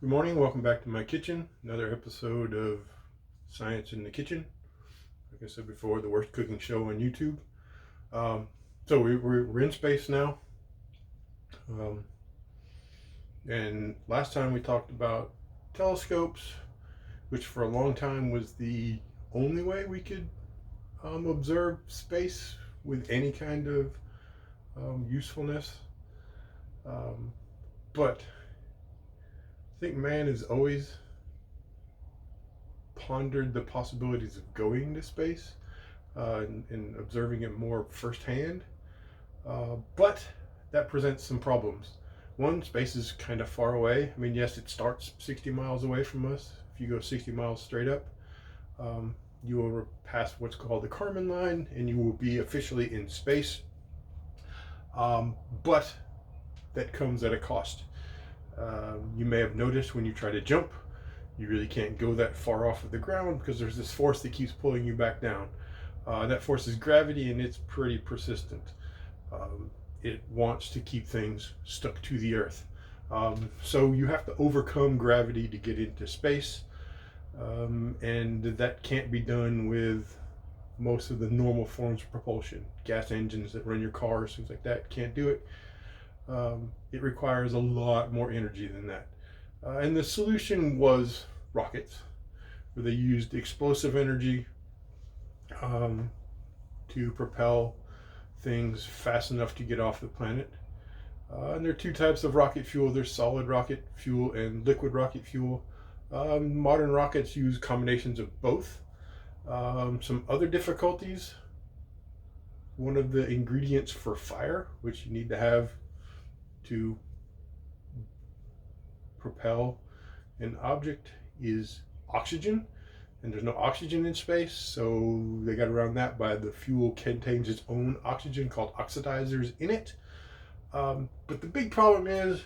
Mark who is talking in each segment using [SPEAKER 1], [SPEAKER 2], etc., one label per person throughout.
[SPEAKER 1] Good morning, welcome back to my kitchen. Another episode of Science in the Kitchen. Like I said before, the worst cooking show on YouTube. Um, we're in space now. Um, and last time we talked about telescopes, which for a long time was the only way we could observe space with any kind of usefulness. But I think man has always pondered the possibilities of going to space and observing it more firsthand. But that presents some problems. One, space is kind of far away. I mean, yes, it starts 60 miles away from us. If you go 60 miles straight up, you will pass what's called the Kármán line and you will be officially in space. But that comes at a cost. You may have noticed when you try to jump, you really can't go that far off of the ground because there's this force that keeps pulling you back down. That force is gravity, and it's pretty persistent. It wants to keep things stuck to the earth. So you have to overcome gravity to get into space, and that can't be done with most of the normal forms of propulsion. Gas engines that run your cars, things like that, can't do it. It requires a lot more energy than that. And the solution was rockets, where they used explosive energy to propel things fast enough to get off the planet. And there are two types of rocket fuel. There's solid rocket fuel and liquid rocket fuel. Modern rockets use combinations of both. Some other difficulties. One of the ingredients for fire, which you need to have to propel an object, is oxygen, and there's no oxygen in space, so they got around that by the fuel contains its own oxygen called oxidizers in it. But the big problem is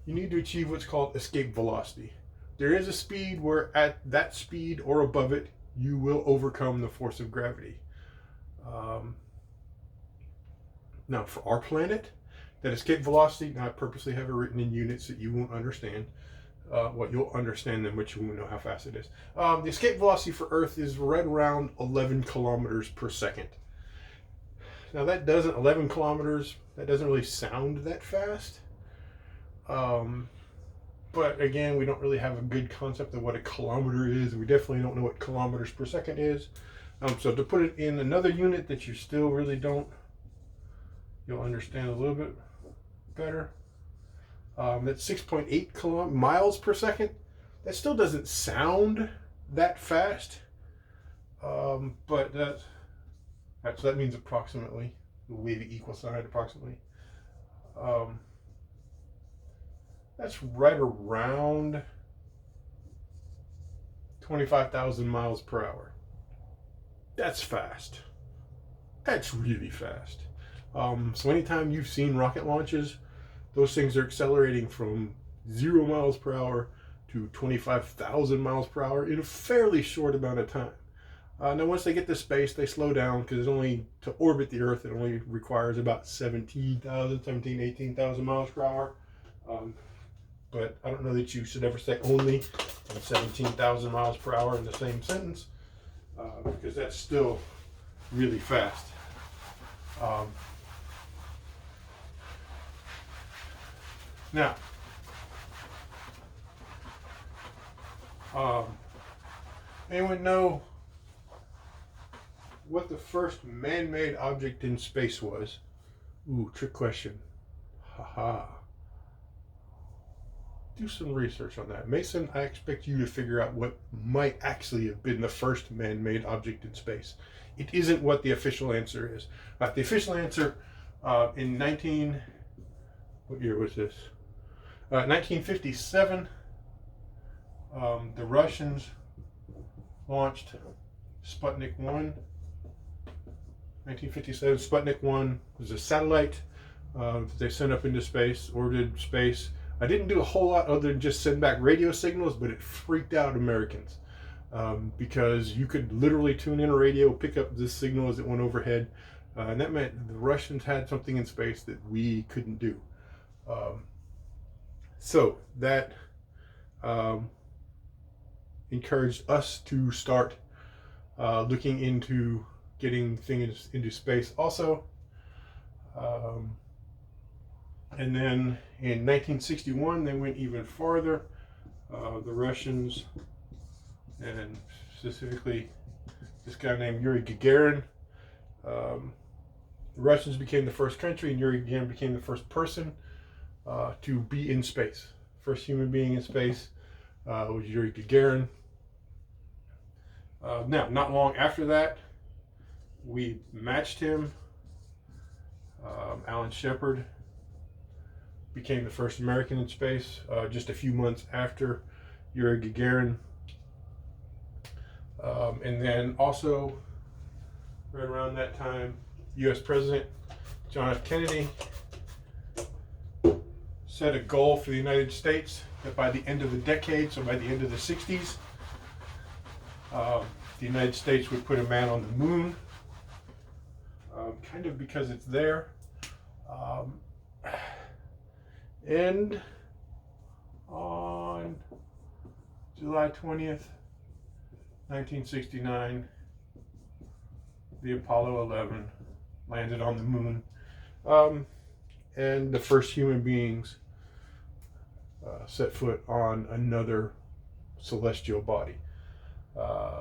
[SPEAKER 1] you need to achieve what's called escape velocity. There is a speed where at that speed or above it you will overcome the force of gravity. Now for our planet, that escape velocity, now I purposely have it written in units that you won't understand. You'll understand them, but you won't know how fast it is. The escape velocity for Earth is right around 11 kilometers per second. Now that doesn't, 11 kilometers, that doesn't really sound that fast. But again, we don't really have a good concept of what a kilometer is. We definitely don't know what kilometers per second is. So to put it in another unit that you still really don't, you'll understand a little bit better. That's 6.8 miles per second. That still doesn't sound that fast, but that means approximately. We'll leave the equal sign approximately. That's right around 25,000 miles per hour. That's fast. That's really fast. So anytime you've seen rocket launches, those things are accelerating from 0 miles per hour to 25,000 miles per hour in a fairly short amount of time. Now once they get to space, they slow down because to orbit the Earth, it only requires about 18,000 miles per hour. But I don't know that you should ever say only 17,000 miles per hour in the same sentence, because that's still really fast. Now, anyone know what the first man-made object in space was? Ooh, trick question. Haha. Do some research on that. Mason, I expect you to figure out what might actually have been the first man-made object in space. It isn't what the official answer is. The official answer in what year was this? 1957, the Russians launched Sputnik 1. 1957, Sputnik 1 was a satellite that they sent up into space, orbited space. I didn't do a whole lot other than just send back radio signals, but it freaked out Americans because you could literally tune in a radio, pick up this signal as it went overhead, and that meant the Russians had something in space that we couldn't do. So that um, encouraged us to start looking into getting things into space also. And then in 1961, they went even farther. The Russians, and specifically this guy named Yuri Gagarin, the Russians became the first country, and Yuri Gagarin became the first person to be in space. First human being in space was Yuri Gagarin. Now, not long after that, we matched him. Alan Shepard became the first American in space just a few months after Yuri Gagarin. And then also, right around that time, U.S. President John F. Kennedy set a goal for the United States that by the end of the decade, so by the end of the 60s, the United States would put a man on the moon, kind of because it's there. And on July 20th, 1969, the Apollo 11 landed on the moon, and the first human beings set foot on another celestial body.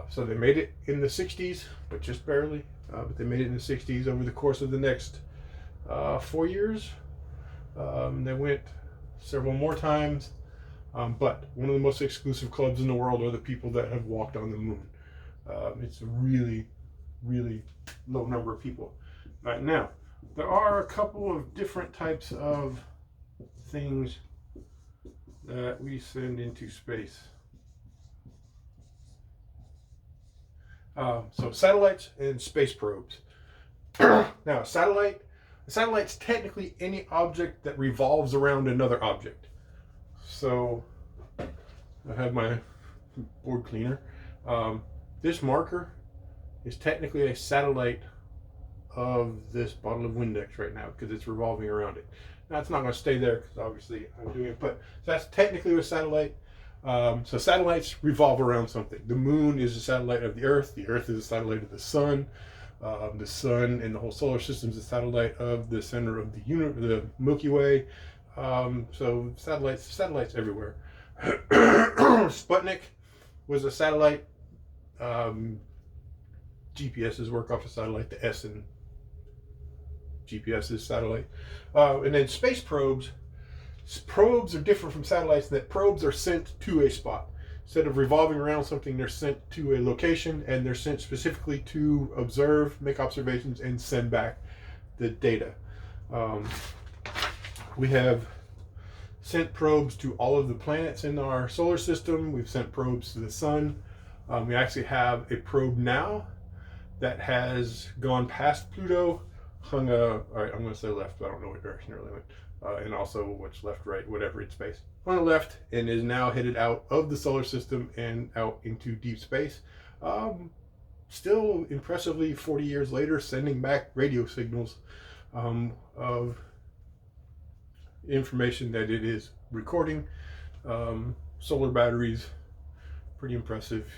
[SPEAKER 1] So they made it in the 60s, but just barely. But they made it in the 60s. Over the course of the next 4 years, they went several more times. But one of the most exclusive clubs in the world are the people that have walked on the moon. It's a really, really low number of people. Right now, there are a couple of different types of things that we send into space. So satellites and space probes. Now, a satellite's technically any object that revolves around another object. So I have my board cleaner. This marker is technically a satellite of this bottle of Windex right now because it's revolving around it. Now it's not going to stay there because obviously I'm doing it, but that's technically a satellite. So satellites revolve around something. The moon is a satellite of the Earth. The Earth is a satellite of the sun. The sun and the whole solar system is a satellite of the center of the Milky Way. So satellites everywhere. Sputnik was a satellite. GPSs work off a satellite. The S in GPS is satellite. And then space probes. Probes are different from satellites in that probes are sent to a spot. Instead of revolving around something, they're sent to a location, and they're sent specifically to observe, make observations, and send back the data. We have sent probes to all of the planets in our solar system. We've sent probes to the sun. We actually have a probe now that has gone past Pluto, all right, I'm going to say left, but I don't know what direction it really went. And also what's left, right, whatever in space. On the left, and is now headed out of the solar system and out into deep space. Still impressively 40 years later, sending back radio signals of information that it is recording. Solar batteries, pretty impressive.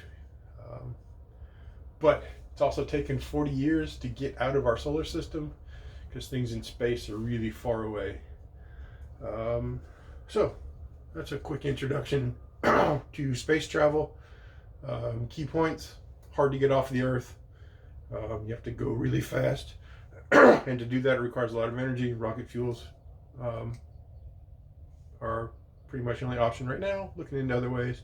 [SPEAKER 1] But it's also taken 40 years to get out of our solar system because things in space are really far away. So that's a quick introduction to space travel. Key points: hard to get off the Earth. You have to go really fast, and to do that it requires a lot of energy. Rocket fuels are pretty much the only option right now. Looking into other ways.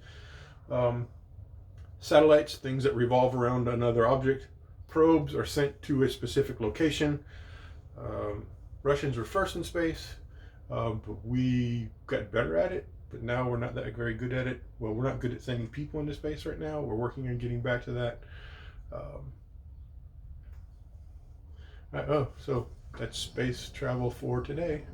[SPEAKER 1] Satellites, things that revolve around another object. Probes are sent to a specific location. Russians were first in space. But we got better at it, but now we're not that very good at it. Well, we're not good at sending people into space right now. We're working on getting back to that. So that's space travel for today.